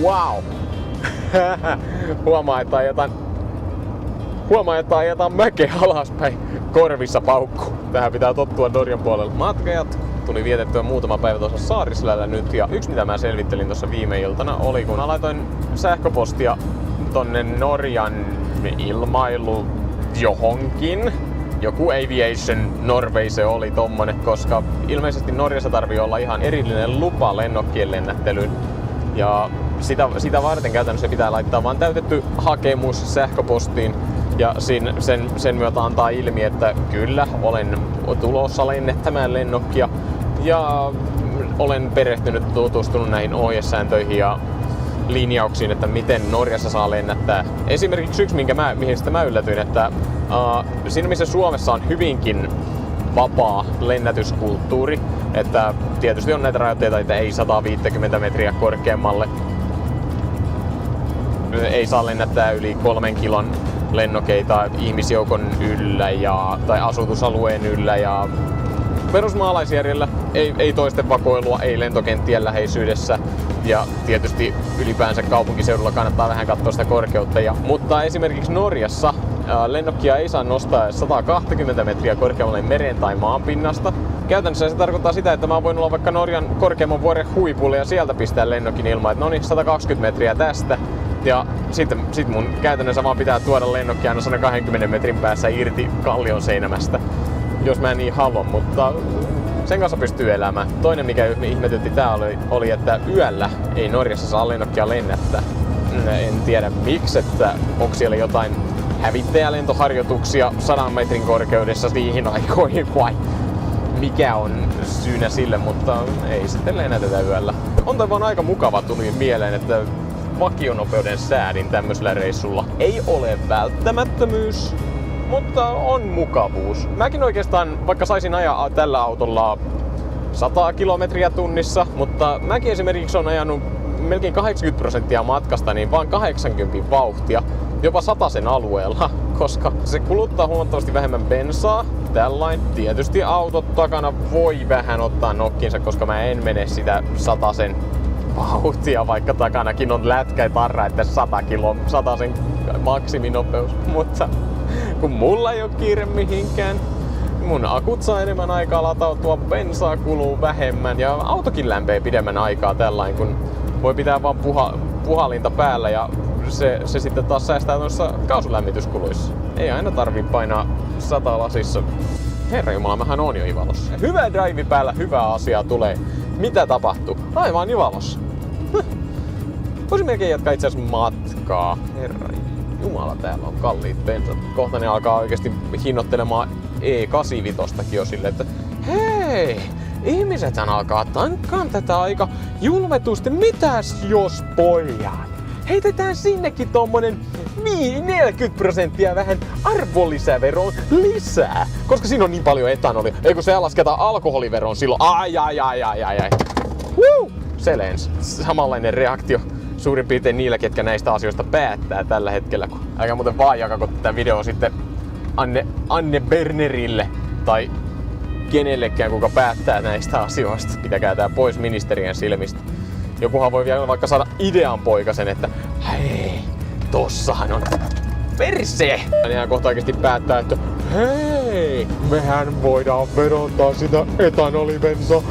Wow! Huomaa, että ajetaan mäkeä alaspäin. Korvissa paukkuu. Tähän pitää tottua Norjan puolella. Matka jatkuu. Tuli vietettyä muutama päivä tuossa Saariselällä nyt. Ja yksi mitä mä selvittelin tuossa viime iltana oli, kun mä laitoin sähköpostia tonne Norjan ilmailu johonkin. Joku Aviation Norway se oli tommonen, koska ilmeisesti Norjassa tarvii olla ihan erillinen lupa lennokkien lennättelyyn. Ja sitä varten käytännössä pitää laittaa vaan täytetty hakemus sähköpostiin. Ja sen myötä antaa ilmi, että kyllä, olen tulossa lennettämään lennokkia. Ja olen perehtynyt, tutustunut näihin ohjesääntöihin ja linjauksiin, että miten Norjassa saa lennättää. Esimerkiksi yksi, mihin mä yllätyin, että siinä missä Suomessa on hyvinkin vapaa lennätyskulttuuri, että tietysti on näitä rajoitteita, että ei 150 metriä korkeammalle, ei saa lennättää yli 3 kilon lennokeita ihmisjoukon yllä tai asutusalueen yllä ja perusmaalaisjärjellä ei toisten vakoilua, ei lentokenttien läheisyydessä ja tietysti ylipäänsä kaupunkiseudulla kannattaa vähän katsoa sitä korkeutta. Mutta esimerkiksi Norjassa lennokkia ei saa nostaa 120 metriä korkeammalle meren tai maanpinnasta. Käytännössä se tarkoittaa sitä, että mä voin olla vaikka Norjan korkeamman vuoren huipulla ja sieltä pistää lennokin ilmaan, että no niin 120 metriä tästä. Ja sit mun käytännössä vaan pitää tuoda lennokki aina 120 metrin päässä irti kallion seinämästä, jos mä en niin halua, mutta sen kanssa pystyy elämään. Toinen mikä ihmetytti tää oli, että yöllä ei Norjassa saa lennokkia lennättää. En tiedä miksi, että onko siellä jotain hävittäjälentoharjoituksia 100 metrin korkeudessa niihin aikoihin vai mikä on syynä sille, mutta ei sitten lennätetä yöllä. On toi vaan aika mukava, tuli mieleen, että vakionopeuden säädin tämmöisellä reissulla ei ole välttämättömyys, mutta on mukavuus. Mäkin oikeastaan, vaikka saisin ajaa tällä autolla 100 kilometriä tunnissa, mutta mäkin esimerkiksi on ajanut melkein 80% matkasta niin vaan 80 vauhtia, jopa 100 alueella, koska se kuluttaa huomattavasti vähemmän bensaa. Tällain. Tietysti autot takana voi vähän ottaa nokkinsa, koska mä en mene sitä 100 vauhtia, vaikka takanakin on lätkä ja tarra, että 100 maksiminopeus. Mutta kun mulla ei oo kiire mihinkään, mun akut saa enemmän aikaa latautua, bensaa kuluu vähemmän ja autokin lämpee pidemmän aikaa tällain, kun voi pitää vaan puhallinta päällä ja se sitten taas säästää noissa kaasulämmityskuluissa. Ei aina tarvii painaa 100 lasissa. Herranjumala, mähän on jo Ivalossa. Hyvä drive päällä, hyvää asiaa tulee. Mitä tapahtuu? Aivan Ivalossa. Voisin melkein jatkaa itse asiassa matkaa. Herranjumala, täällä on kalliit bensat. Kohta ne alkaa oikeesti hinnoittelemaan E85 jo silleen, että hei! Ihmisethän alkaa tankkaan tätä aika julmetusti. Mitäs jos pojat? Heitetään sinnekin tommonen 40% vähän arvonlisäveroon lisää, koska siinä on niin paljon etanolia. Eikö se lasketaan alkoholiveroon silloin? Ai. Woo! Se lensi. Samanlainen reaktio suurin piirtein niillä, ketkä näistä asioista päättää tällä hetkellä. Älkää muuten vaan jakako tätä videoa sitten Anne Bernerille tai kenellekään, kuka päättää näistä asioista. Pitäkää tää pois ministerien silmistä. Jokuhan voi vielä vaikka saada idean poikasen, että hei, tossahan on perse! Ja kohta oikeesti päättää, että hei, mehän voidaan verottaa sitä etanolibensaa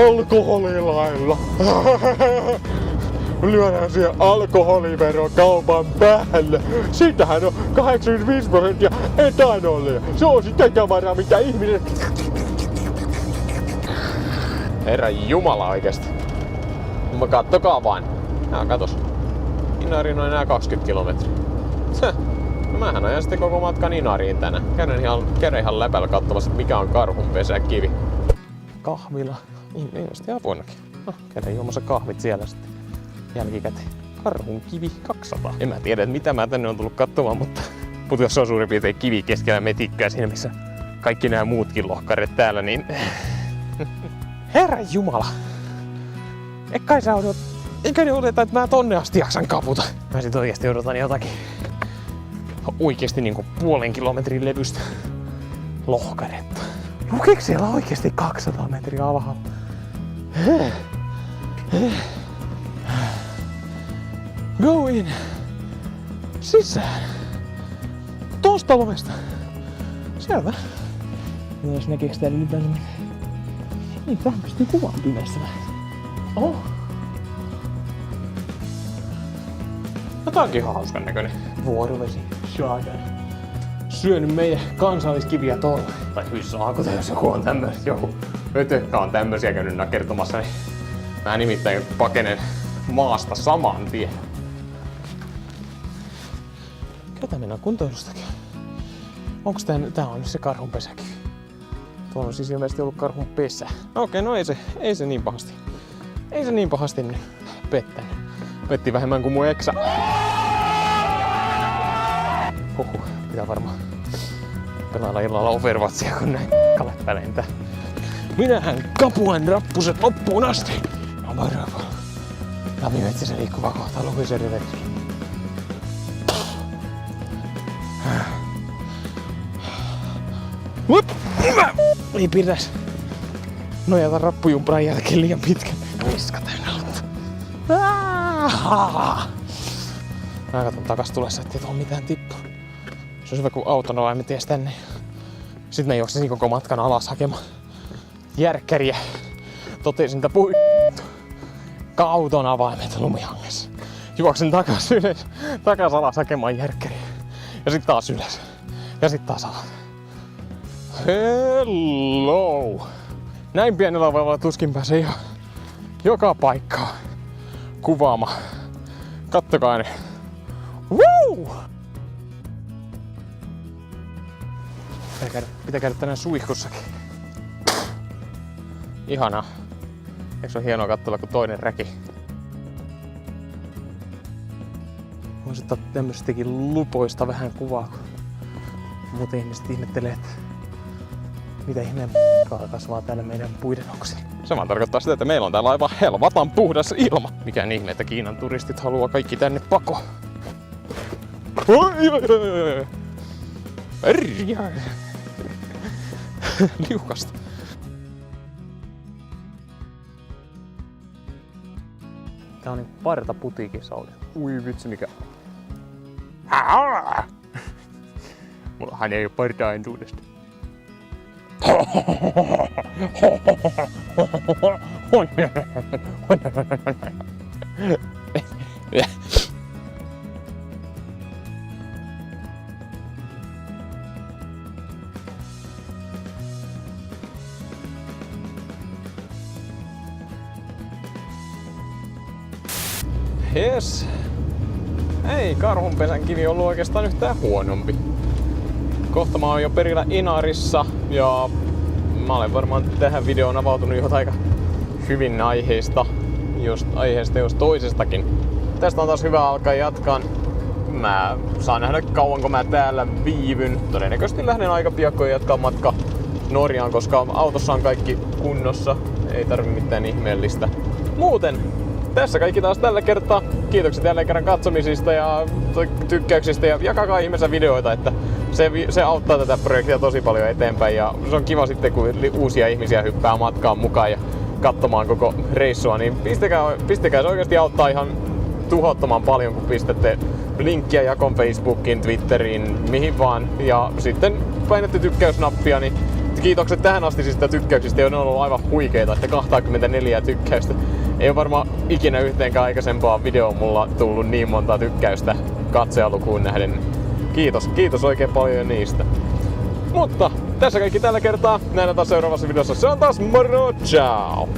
alkoholilailla. Lyödään siihen alkoholivero kaupan päälle. Siitähän on 85% etanolia. Se on sitä tavaraa, mitä ihmiset... Herran jumala oikeesti. Kattokaa vaan. Katos. Inariin on enää 20 kilometriä. No mähän ajan sitten koko matkan Inariin tänään. Käydään ihan läpällä katsomassa, mikä on karhunpesäkivi. Kahvila. Ilmeisesti avoinnakin. No, käydään juomassa kahvit siellä sitten. Jälkikäteen. Karhunkivi 200. En mä tiedä, mitä mä tänne on tullut katsomaan, mutta jos se on suurin piirtein kivi keskellä metikkää siinä, missä kaikki nämä muutkin lohkaret täällä, niin... Herran jumala! Eikä ne odota, että mä tonne asti jaksan kaputa. Mä sit oikeesti odotan jotakin oikeesti niinku 0,5 kilometrin levystä lohkaretta. Lukeeko siellä oikeesti 200 metriä alhaalla? Go in. Sisään. Tosta ovesta. Selvä. Jos näkeekö täällä ylipäänsä mitään? Niin, tähän pystyy kuvaan pimeässä vähän. Oho. No tää onkin ihan hauskan näköinen. Vuorovesi. Shardon. Syönyt meidän kansalliskiviä tuolla. Tai saako jos joku on tämmöset, joku ötökkä on tämmösiä käynyt nakertumassa, niin mä nimittäin pakenen maasta saman tien. Ketä mennään kuntoilustakin? Onks tää on se karhun pesäkin? Tuolla on siis ilmeisesti ollut karhun pesä. Okei, no ei se niin pahasti. Ei se niin pahasti nyt pettänyt. Petti vähemmän kuin mun eksä. Huhhuh, pitää varmaan pelailla illalla Overwatchia, kun näin kalepä lentää. Minähän kapuan rappuset loppuun asti. No varapa. Läpimetsässä liikkuvaa kohtaa lukuisen reveksi. Ei pitäis nojata rappujumpran jälkeen liian pitkän. Viska täynnä alta. Mä katon takas tulessa, ettei tuohon mitään tippu. Se olisi hyvä, kun auton avaimet ties tänne. Sitten mä juoksin koko matkan alas hakemaan järkkäriä. Totesin, että auton avaimet lumihangessa. Juoksin takas alas hakemaan järkkäriä. Ja sit taas ylös. Ja sit taas alas. Hello! Näin pienellä vaivalla tuskin pääsee ihan joka paikkaan kuvaamaan. Kattokaa nyt. Woo! Pitää käydä tänään suihkussakin. Ihanaa. Eikö se ole hienoa katsella, kun toinen räki? Voisi ottaa tämmöistäkin lupoista vähän kuvaa, kun muut ihmiset ihmettelee, että mitä ihmeen kasvaa täällä meidän puiden oksilla. Se vaan tarkoittaa sitä, että meillä on täällä aivan helvatan puhdas ilma. Mikään ihme, että Kiinan turistit haluaa kaikki tänne pakoon. Liukasta. Tää on niin parta putiikissa oli. Ui vitsi mikä. Mullahan ei oo partaa entuudesta. Jes. Ei karhunpesän kivi ollut oikeastaan yhtään huonompi. Kohta mä oon jo perillä Inarissa ja mä olen varmaan tähän videoon avautunut jo aika hyvin aiheesta jos toisestakin. Tästä on taas hyvä alkaa jatkaa. Mä saan nähdä kauanko mä täällä viivyn. Todennäköisesti lähden aika piakkoin jatkaa matka Norjaan, koska autossa on kaikki kunnossa. Ei tarvi mitään ihmeellistä. Muuten tässä kaikki taas tällä kertaa. Kiitokset jälleen kerran katsomisista ja tykkäyksistä ja jakakaa ihmeessä videoita, että se auttaa tätä projektia tosi paljon eteenpäin ja se on kiva sitten kun uusia ihmisiä hyppää matkaan mukaan ja katsomaan koko reissua, niin pistäkää se oikeasti auttaa ihan tuhottoman paljon, kun pistätte linkkiä jakon Facebookiin, Twitteriin, mihin vaan ja sitten painatte tykkäysnappia, niin kiitokset tähän astisista tykkäyksistä, joiden on ollut aivan huikeita, että 24 tykkäystä. Ei ole varmaan ikinä yhteenkään aikaisempaa videoon mulla tullut niin monta tykkäystä katsojalukuun nähden. Kiitos oikein paljon niistä. Mutta tässä kaikki tällä kertaa. Nähdään taas seuraavassa videossa. Se on taas moro! Ciao!